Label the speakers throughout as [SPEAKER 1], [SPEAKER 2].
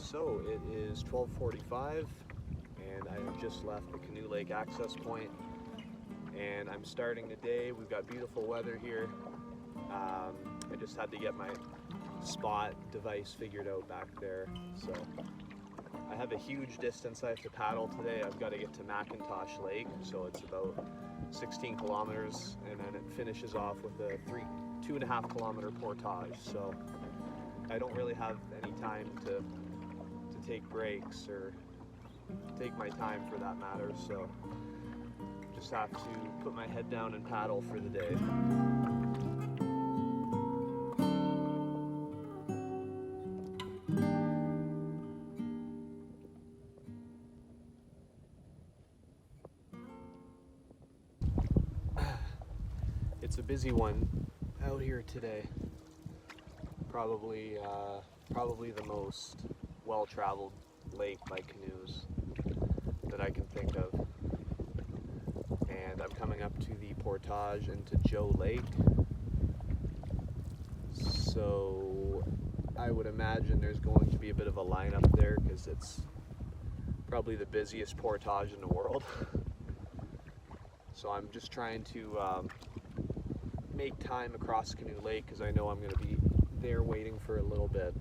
[SPEAKER 1] So it is 12:45 and I have just left the Canoe Lake access point and I'm starting the day. We've got beautiful weather here. I just had to get my spot device figured out back there. So I have a huge distance I have to paddle today. I've got to get to McIntosh Lake, so it's about 16 kilometers, and then it finishes off with a 2.5 kilometer portage. So I don't really have any time to take breaks or take my time for that matter. So just have to put my head down and paddle for the day. It's a busy one out here today. Probably the most well-traveled lake by canoes that I can think of. And I'm coming up to the portage into Joe Lake. So I would imagine there's going to be a bit of a lineup there because it's probably the busiest portage in the world. So I'm just trying to make time across Canoe Lake because I know I'm going to be there waiting for a little bit.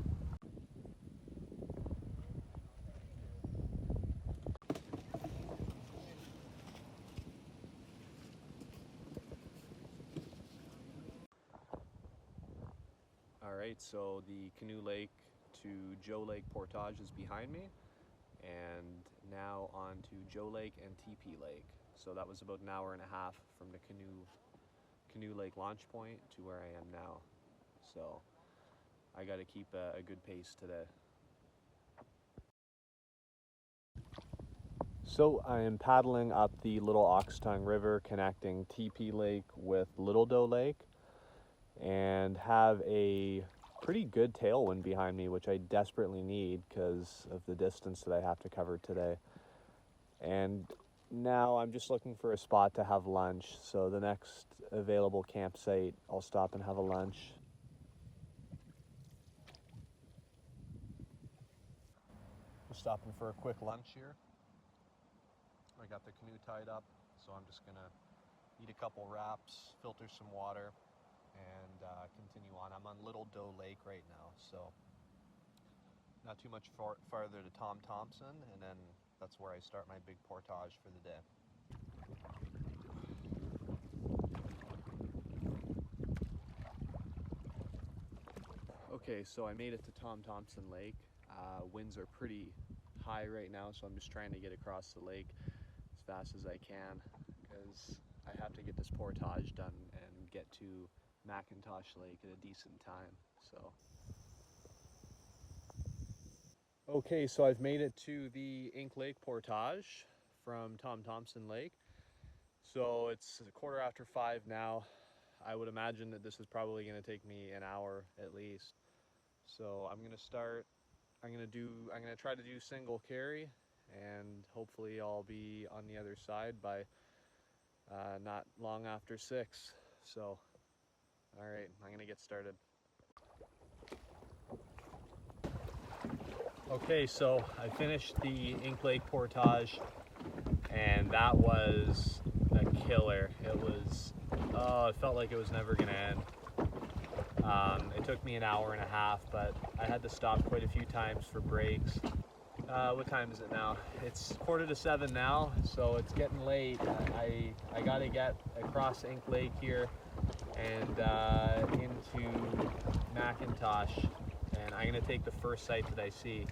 [SPEAKER 1] Alright, so the Canoe Lake to Joe Lake portage is behind me, and now on to Joe Lake and TP Lake. So that was about an hour and a half from the Canoe Lake launch point to where I am now. So I got to keep a good pace today. So I am paddling up the Little Oxtongue River connecting TP Lake with Little Doe Lake and have a pretty good tailwind behind me, which I desperately need because of the distance that I have to cover today. And now I'm just looking for a spot to have lunch. So the next available campsite, I'll stop and have a lunch. We're stopping for a quick lunch here. I got the canoe tied up, so I'm just gonna eat a couple wraps, filter some water, and continue on. I'm on Little Doe Lake right now, so not too much farther to Tom Thompson, and then that's where I start my big portage for the day. Okay, so I made it to Tom Thompson Lake. Winds are pretty high right now, so I'm just trying to get across the lake as fast as I can because I have to get this portage done and get to McIntosh Lake at a decent time. Okay, so I've made it to the Ink Lake portage from Tom Thompson Lake. So it's 5:15 now. I would imagine that this is probably going to take me an hour at least. So I'm going to try to do single carry, and hopefully I'll be on the other side by not long after 6. So all right, I'm going to get started. Okay, so I finished the Ink Lake portage, and that was a killer. It felt like it was never going to end. It took me an hour and a half, but I had to stop quite a few times for breaks. What time is it now? It's 6:45 now, so it's getting late. I got to get across Ink Lake here and into McIntosh, and I'm going to take the first site that I see.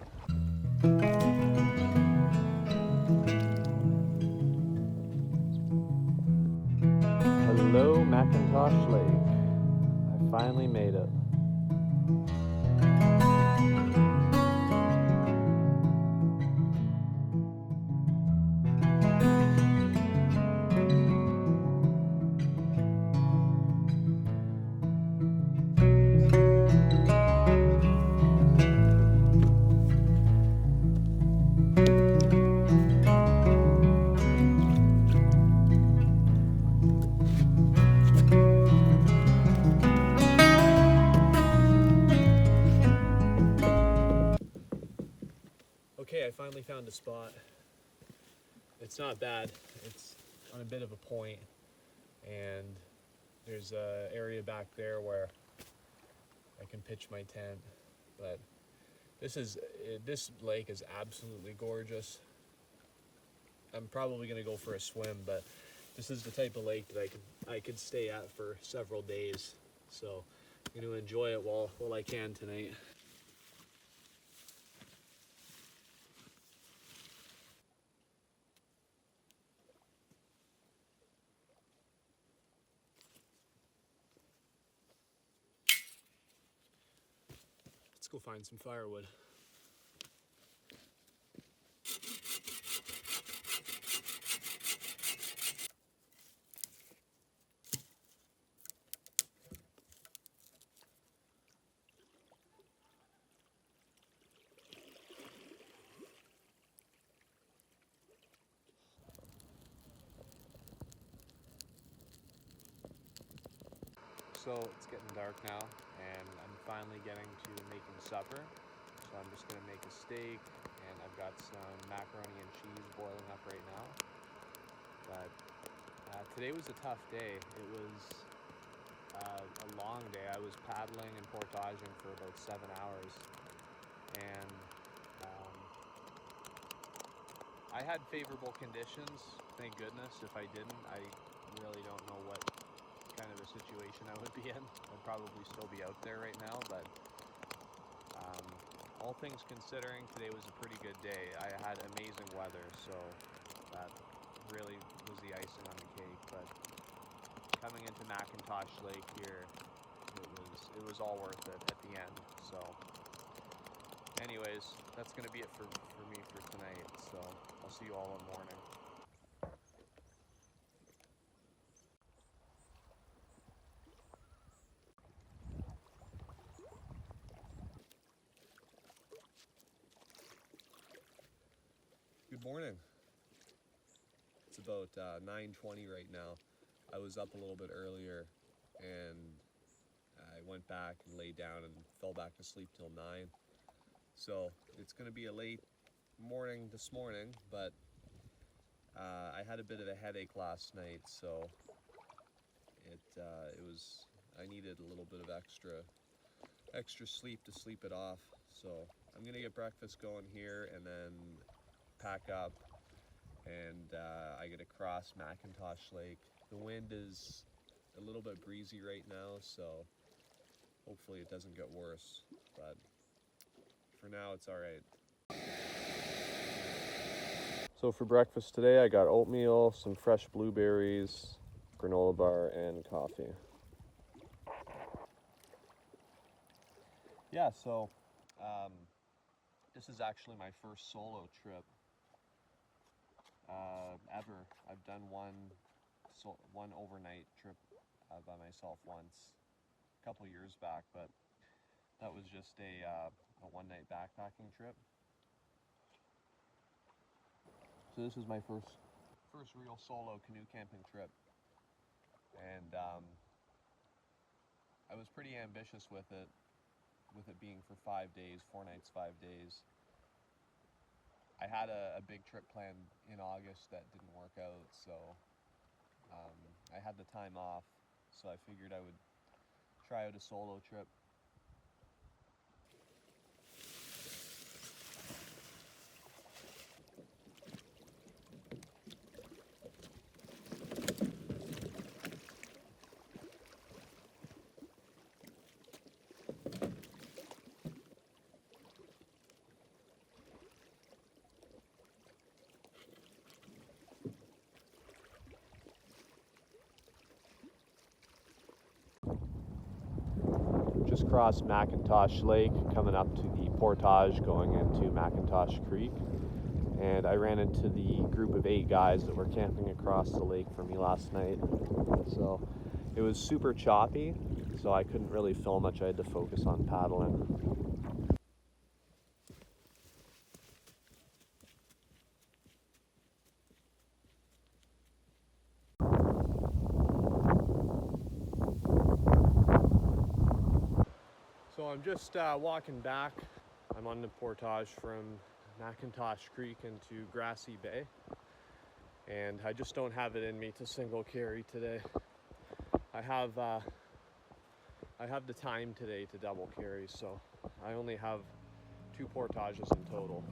[SPEAKER 1] Hello, McIntosh Lake. I finally made it. found a spot. It's not bad. It's on a bit of a point, and there's an area back there where I can pitch my tent. But this lake is absolutely gorgeous. I'm probably gonna go for a swim, but this is the type of lake that I could stay at for several days. So I'm gonna enjoy it while I can tonight. Let's go find some firewood. So it's getting dark now, and I'm finally getting to making supper. So I'm just gonna make a steak, and I've got some macaroni and cheese boiling up right now. But today was a tough day. It was a long day. I was paddling and portaging for about 7 hours, and I had favorable conditions, thank goodness. If I didn't, I really don't know what kind of a situation I would be in. I'd probably still be out there right now, but all things considering, today was a pretty good day. I had amazing weather, so that really was the icing on the cake. But coming into McIntosh Lake here, it was all worth it at the end. So anyways, that's gonna be it for me for tonight. So I'll see you all in the morning. Good morning. It's about 9:20 right now. I was up a little bit earlier, and I went back and laid down and fell back to sleep till 9. So it's going to be a late morning this morning, but I had a bit of a headache last night, so I needed a little bit of extra sleep to sleep it off. So I'm going to get breakfast going here and then pack up, and I get across McIntosh Lake. The wind is a little bit breezy right now, so hopefully it doesn't get worse, but for now it's all right. So for breakfast today, I got oatmeal, some fresh blueberries, granola bar, and coffee. Yeah, so this is actually my first solo trip ever. I've done one overnight trip by myself once a couple years back, but that was just a one-night backpacking trip. So this is my first real solo canoe camping trip, and I was pretty ambitious with it being for 5 days, 4 nights, 5 days. I had a big trip planned in August that didn't work out, so I had the time off, so I figured I would try out a solo trip. Just crossed McIntosh Lake, coming up to the portage going into McIntosh Creek, and I ran into the group of 8 guys that were camping across the lake for me last night. So it was super choppy, so I couldn't really film much. I had to focus on paddling. So I'm just walking back. I'm on the portage from McIntosh Creek into Grassy Bay, and I just don't have it in me to single carry today. I have the time today to double carry, so I only have 2 portages in total.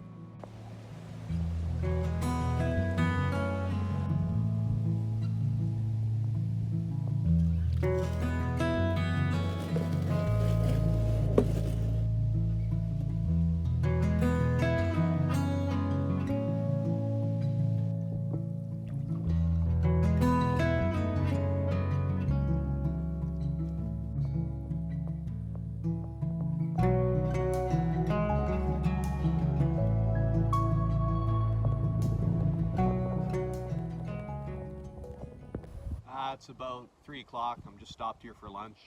[SPEAKER 1] It's about 3 o'clock. I'm just stopped here for lunch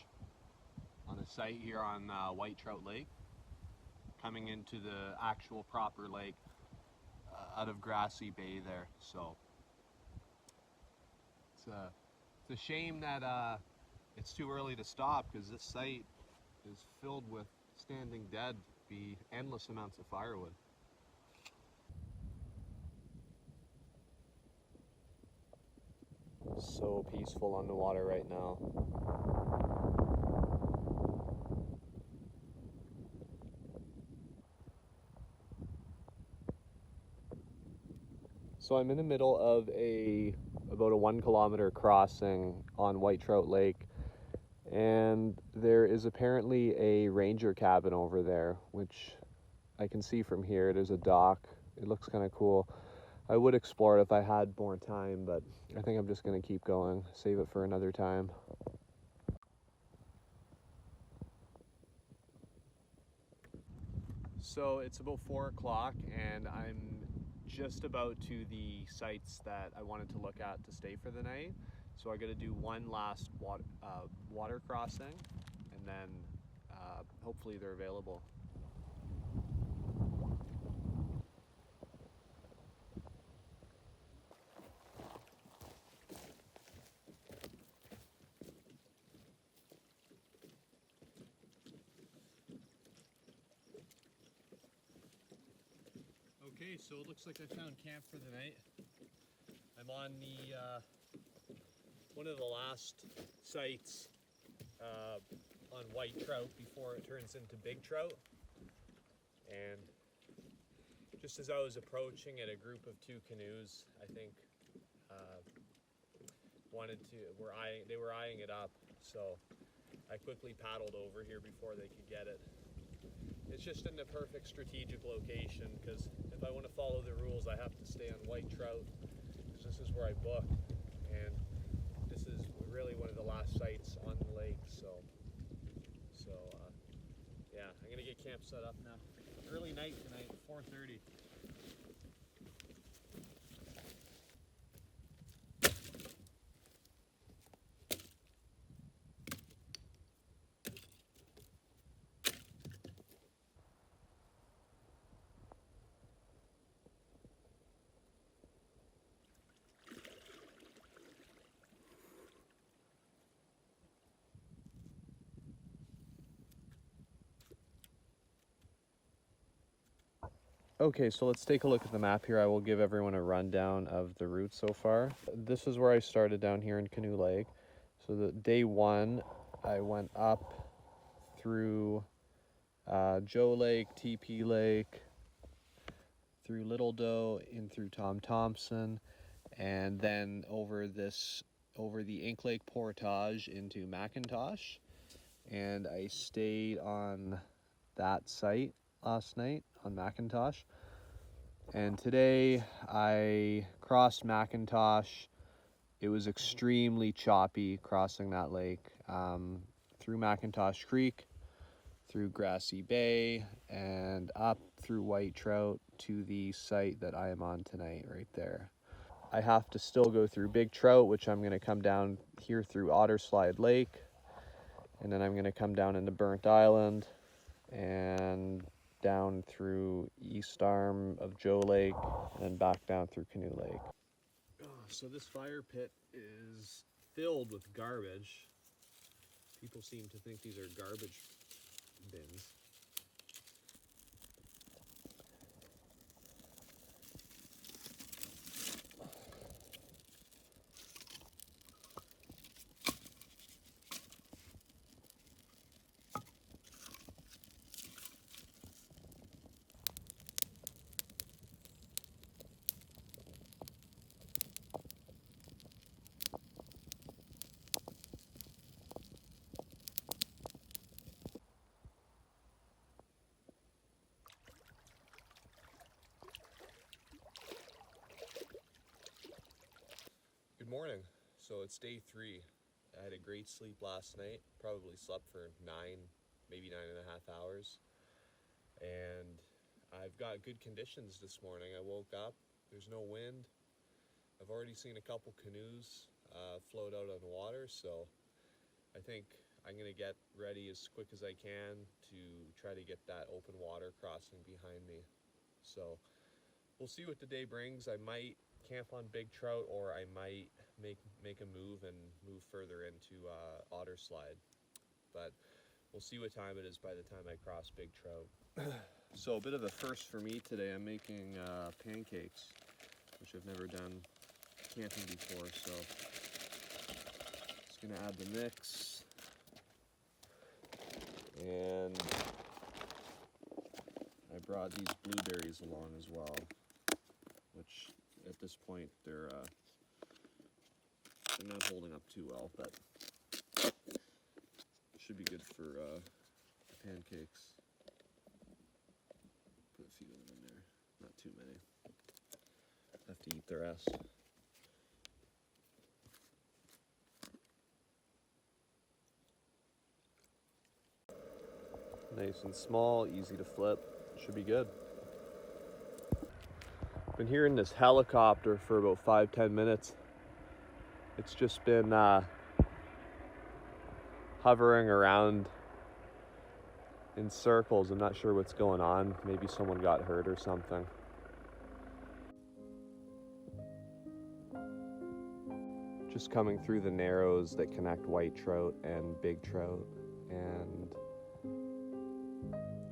[SPEAKER 1] on a site here on White Trout Lake, coming into the actual proper lake out of Grassy Bay there. So it's a shame that it's too early to stop, because this site is filled with standing dead, be endless amounts of firewood. So peaceful on the water right now. So I'm in the middle of about a 1 kilometer crossing on White Trout Lake, and there is apparently a ranger cabin over there, which I can see from here. There's a dock. It looks kind of cool. I would explore it if I had more time, but I think I'm just going to keep going, save it for another time. So it's about 4 o'clock, and I'm just about to the sites that I wanted to look at to stay for the night. So I got to do one last water crossing, and then hopefully they're available. Okay, so it looks like I found camp for the night. I'm on the one of the last sites on white trout before it turns into big trout. And just as I was approaching it, a group of 2 canoes, I think, they were eyeing it up. So I quickly paddled over here before they could get it. It's just in the perfect strategic location, because if I want to follow the rules, I have to stay on white trout, because this is where I booked, and this is really one of the last sites on the lake. So yeah, I'm gonna get camp set up now. Early night tonight, 4:30. Okay, so let's take a look at the map here. I will give everyone a rundown of the route so far. This is where I started down here in Canoe Lake. So the day 1, I went up through Joe Lake, TP Lake, through Little Doe, in through Tom Thompson, and then over the Ink Lake Portage into McIntosh. And I stayed on that site last night on McIntosh, and today I crossed McIntosh. It was extremely choppy crossing that lake, through McIntosh Creek, through Grassy Bay, and up through White Trout to the site that I am on tonight right there. I have to still go through Big Trout, which I'm going to come down here through Otter Slide Lake, and then I'm going to come down into Burnt Island and down through East Arm of Joe Lake, and then back down through Canoe Lake. So this fire pit is filled with garbage. People seem to think these are garbage bins. Good morning. So it's day 3. I had a great sleep last night. Probably slept for 9, maybe 9.5 hours. And I've got good conditions this morning. I woke up, there's no wind. I've already seen a couple canoes float out on the water, so I think I'm gonna get ready as quick as I can to try to get that open water crossing behind me. So we'll see what the day brings. I might camp on big trout, or I might make a move and move further into Otter slide. But we'll see what time it is by the time I cross big trout. So a bit of a first for me today. I'm making pancakes, which I've never done camping before. So just gonna add the mix, and I brought these blueberries along as well, which at this point they're not holding up too well, but should be good for pancakes. Put a few of them in there, not too many. Have to eat the rest. Nice and small, easy to flip. Should be good. Been hearing this helicopter for about 5-10 minutes. It's just been hovering around in circles. I'm not sure what's going on. Maybe someone got hurt or something. Just coming through the narrows that connect white trout and big trout, and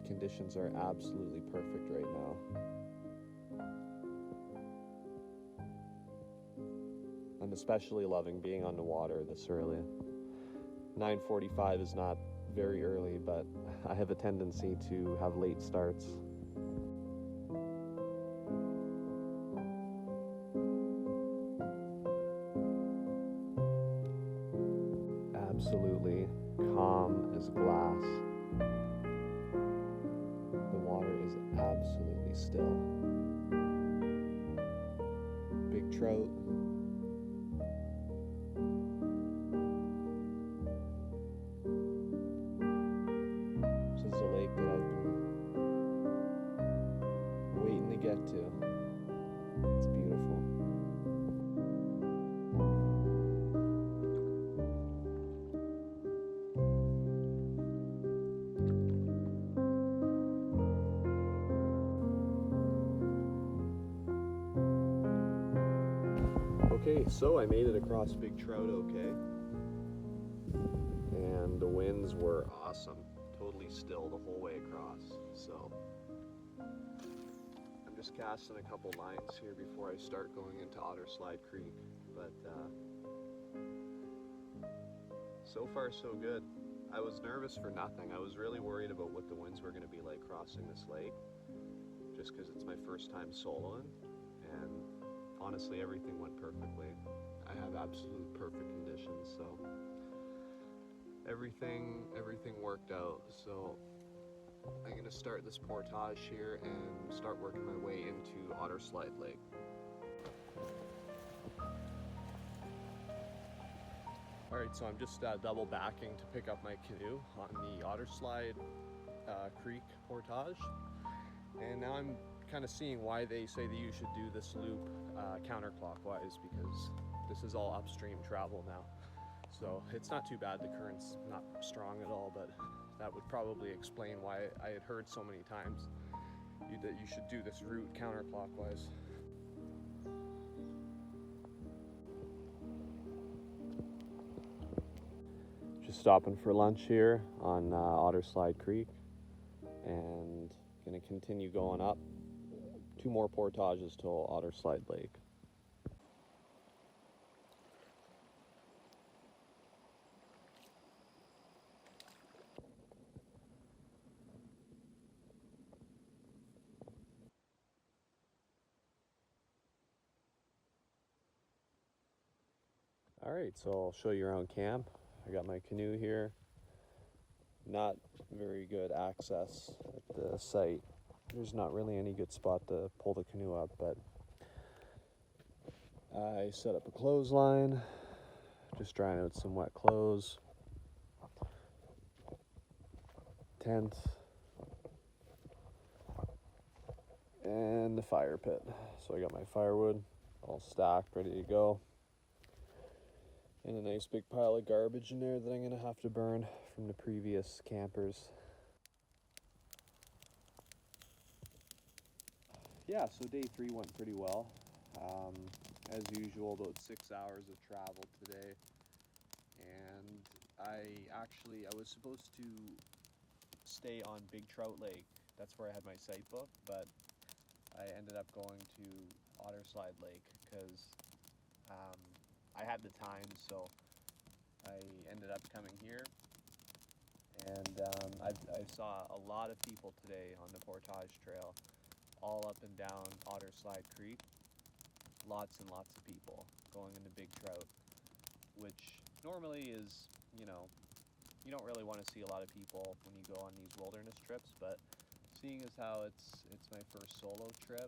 [SPEAKER 1] conditions are absolutely perfect right now. I'm especially loving being on the water this early. 9:45 is not very early, but I have a tendency to have late starts. Absolutely calm as glass. The water is absolutely still. Big trout. This is a lake that I've been waiting to get to. It's beautiful. Okay, so I made it across Big Trout okay, and the winds were awesome, totally still the whole way across. So I'm just casting a couple lines here before I start going into Otter Slide Creek, but so far so good. I was nervous for nothing. I was really worried about what the winds were going to be like crossing this lake, just because it's my first time soloing, and honestly, everything went perfectly. I have absolute perfect conditions, so everything worked out. So I'm gonna start this portage here and start working my way into Otter Slide Lake. All right, so I'm just double backing to pick up my canoe on the Otter Slide Creek portage, and now I'm kind of seeing why they say that you should do this loop counterclockwise, because this is all upstream travel now. So it's not too bad, the current's not strong at all, but that would probably explain why I had heard so many times that you should do this route counterclockwise. Just stopping for lunch here on Otter Slide Creek, and gonna continue going up. 2 more portages till Otter Slide Lake. All right, so I'll show you around camp. I got my canoe here. Not very good access at the site. There's not really any good spot to pull the canoe up, but I set up a clothesline, just drying out some wet clothes, tent, and the fire pit. So I got my firewood all stacked, ready to go, and a nice big pile of garbage in there that I'm gonna have to burn from the previous campers. Yeah, so day 3 went pretty well. As usual, about 6 hours of travel today, and I was supposed to stay on Big Trout Lake. That's where I had my site booked, but I ended up going to Otter Lake because I had the time, so I ended up coming here. And I saw a lot of people today on the portage trail, all up and down Otter Creek. Lots and lots of people going into Big Trout, which normally is, you don't really want to see a lot of people when you go on these wilderness trips, but seeing as how it's my first solo trip,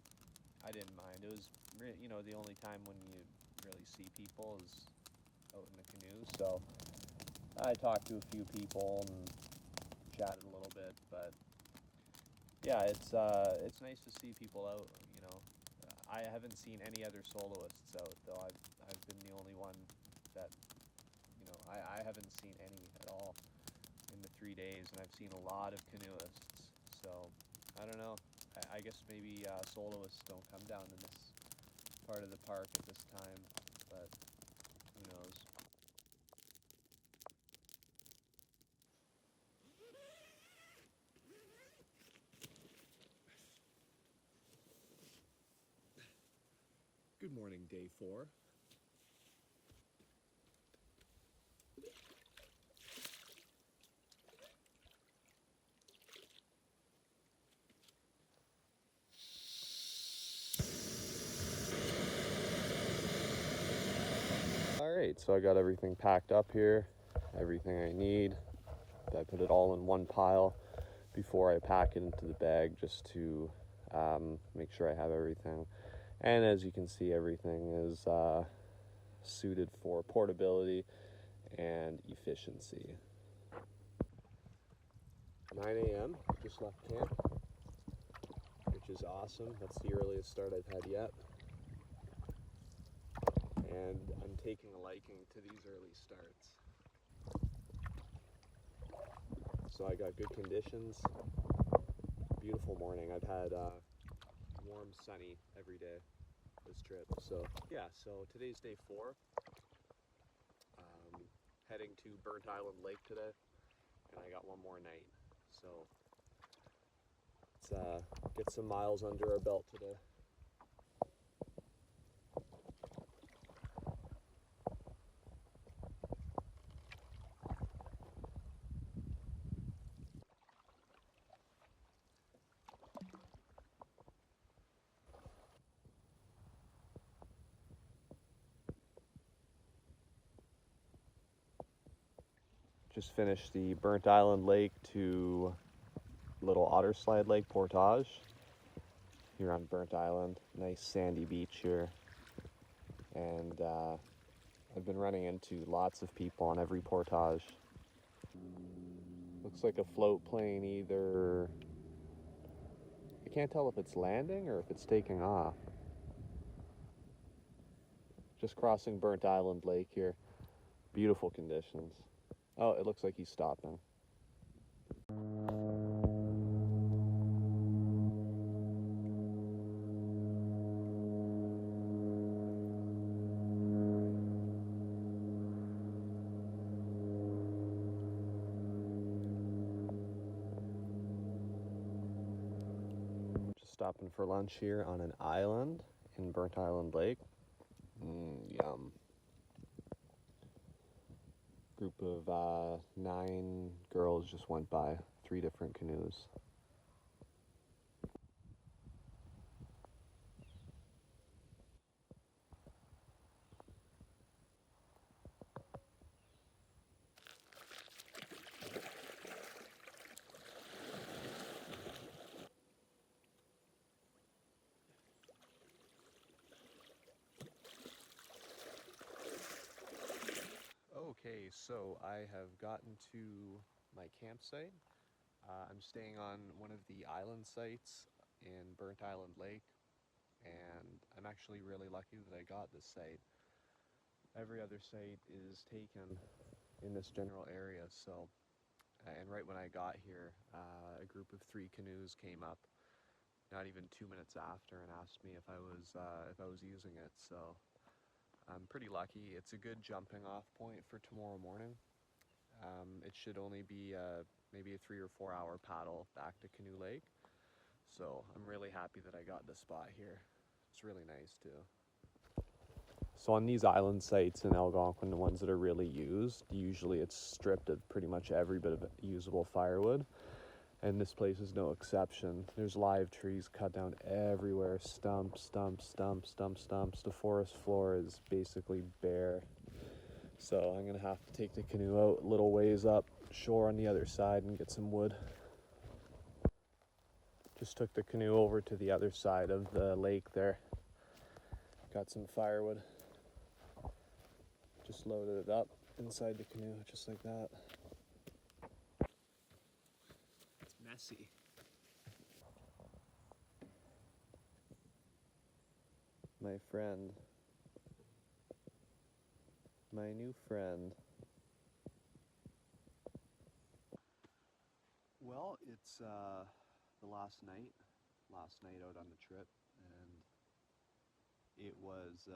[SPEAKER 1] I didn't mind. It was, the only time when you really see people is out in the canoe, so I talked to a few people and chatted a little bit, but yeah, it's nice to see people out, I haven't seen any other soloists out, though. I've been the only one that, I haven't seen any at all in the 3 days, and I've seen a lot of canoeists. So I don't know. I guess maybe soloists don't come down to this part of the park at this time, but who knows. Good morning, day 4. Alright, so I got everything packed up here, everything I need. I put it all in one pile before I pack it into the bag, just to make sure I have everything. And as you can see, everything is suited for portability and efficiency. 9 a.m., just left camp, which is awesome. That's the earliest start I've had yet. And I'm taking a liking to these early starts. So I got good conditions, beautiful morning. I've had warm, sunny every day this trip. So yeah, so today's day 4. Heading to Burnt Island Lake today, and I got one more night. So let's get some miles under our belt today. Just finished the Burnt Island Lake to Little Otter Lake portage here on Burnt Island. Nice sandy beach here, and I've been running into lots of people on every portage. Looks like a float plane either. I can't tell if it's landing or if it's taking off. Just crossing Burnt Island Lake here. Beautiful conditions. Oh, it looks like he's stopping. Just stopping for lunch here on an island in Burnt Island Lake. Yum. Group of 9 girls just went by, 3 different canoes. Okay, so I have gotten to my campsite. I'm staying on one of the island sites in Burnt Island Lake, and I'm actually really lucky that I got this site. Every other site is taken in this general area, so, and right when I got here, a group of 3 canoes came up, not even 2 minutes after, and asked me if I was using it, so I'm pretty lucky. It's a good jumping off point for tomorrow morning. It should only be maybe a 3 or 4 hour paddle back to Canoe Lake. So I'm really happy that I got this spot here. It's really nice too. So on these island sites in Algonquin, the ones that are really used, usually it's stripped of pretty much every bit of usable firewood. And this place is no exception. There's live trees cut down everywhere, stumps, stumps, stumps, stumps, stumps. The forest floor is basically bare. So I'm gonna have to take the canoe out a little ways up shore on the other side and get some wood. Just took the canoe over to the other side of the lake there. Got some firewood. Just loaded it up inside the canoe, just like that. It's messy. My friend. My new friend. Well, it's the last night out on the trip, and it was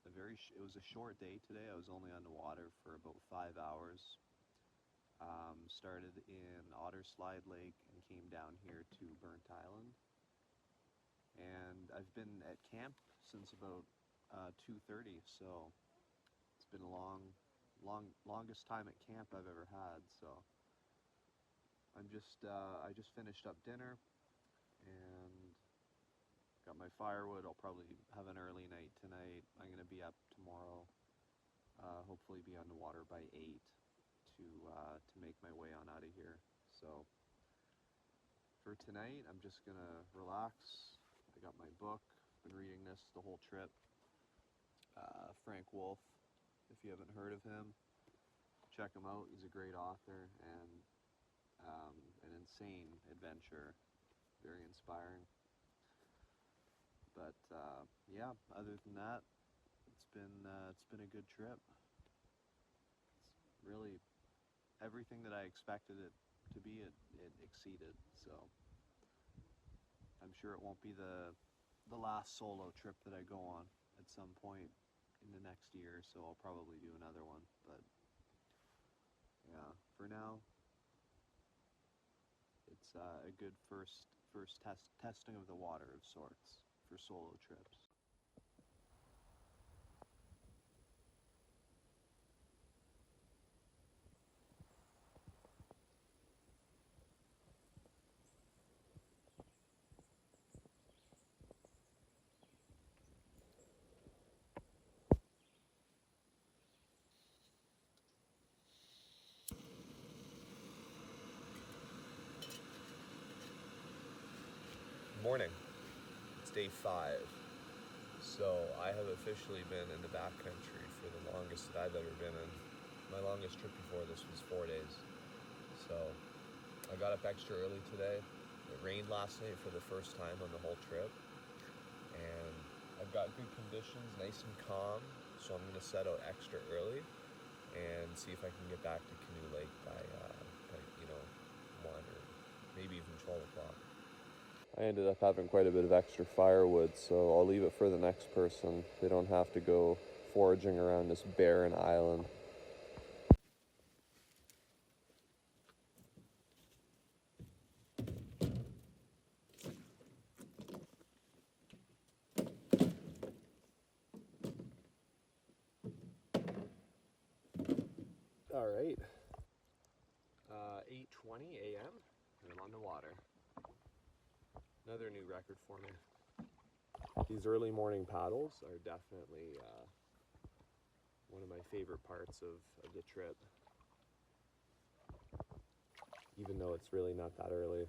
[SPEAKER 1] it was a short day today. I was only on the water for about 5 hours. Started in Otter Slide Lake and came down here to Burnt Island. And I've been at camp since about 2:30, so it's been a longest time at camp I've ever had. So I just finished up dinner and got my firewood. I'll probably have an early night tonight. I'm gonna be up tomorrow. Hopefully be on the water by 8 to make my way on out of here. So for tonight, I'm just gonna relax. I got my book. Been reading this the whole trip. Frank Wolf. If you haven't heard of him, check him out. He's a great author and an insane adventure. Very inspiring. But yeah, other than that, it's been a good trip. It's really everything that I expected it to be. It exceeded. So I'm sure it won't be the last solo trip that I go on. At some point in the next year, so I'll probably do another one. But yeah, for now, it's a good first testing of the water of sorts for solo trips. Morning. It's day 5. So I have officially been in the backcountry for the longest that I've ever been in. My longest trip before this was 4 days. So I got up extra early today. It rained last night for the first time on the whole trip. And I've got good conditions, nice and calm. So I'm going to set out extra early and see if I can get back to Canoe Lake by 1 or maybe even 12 o'clock. I ended up having quite a bit of extra firewood, so I'll leave it for the next person. They don't have to go foraging around this barren island. All right, 8:20 a.m. and I'm on the water. Another new record for me. These early morning paddles are definitely one of my favorite parts of the trip. Even though it's really not that early.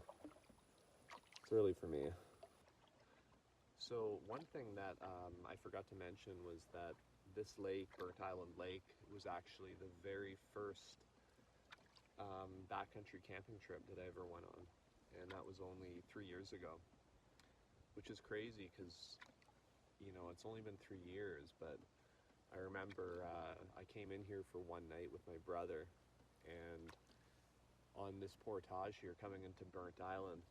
[SPEAKER 1] It's early for me. So one thing that I forgot to mention was that This lake, Burnt Island Lake, was actually the very first backcountry camping trip that I ever went on, and that was only 3 years ago, which is crazy because, you know, it's only been 3 years, but I remember I came in here for one night with my brother, and on this portage here coming into Burnt Island,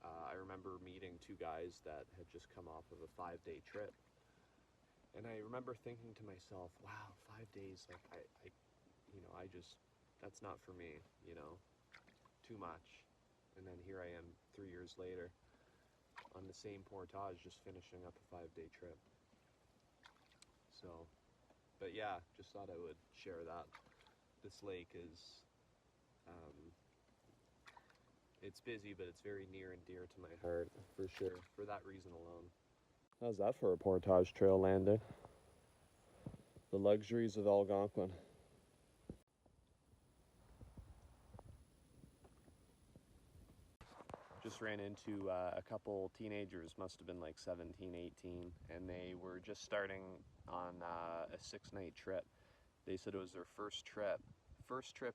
[SPEAKER 1] I remember meeting two guys that had just come off of a 5-day trip. And I remember thinking to myself, wow, 5 days, like that's not for me, you know, too much. And then here I am 3 years later on the same portage, just finishing up a 5-day trip. So, but yeah, just thought I would share that. This lake is, it's busy, but it's very near and dear to my heart, for sure, for that reason alone. How's that for a portage trail landing? The luxuries of Algonquin. Just ran into a couple teenagers, must have been like 17, 18, and they were just starting on a 6-night trip. They said it was their first trip,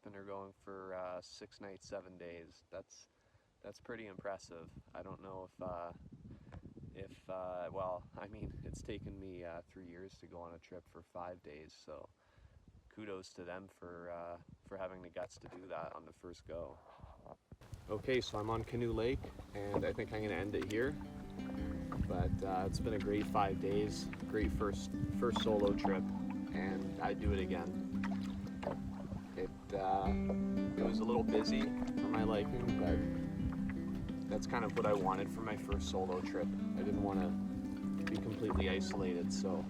[SPEAKER 1] and they're going for 6 nights, 7 days. That's pretty impressive. I don't know if well, I mean, it's taken me 3 years to go on a trip for 5 days, so kudos to them for having the guts to do that on the first go. Okay, so I'm on Canoe Lake, and I think I'm going to end it here. But it's been a great 5 days, great first solo trip, and I'd do it again. It was a little busy for my liking, but that's kind of what I wanted for my first solo trip. I didn't want to be completely isolated, so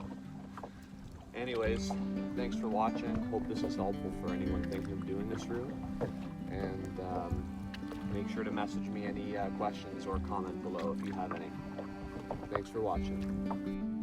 [SPEAKER 1] anyways, thanks for watching. Hope this is helpful for anyone thinking of doing this route, and make sure to message me any questions or comment below if you have any. Thanks for watching.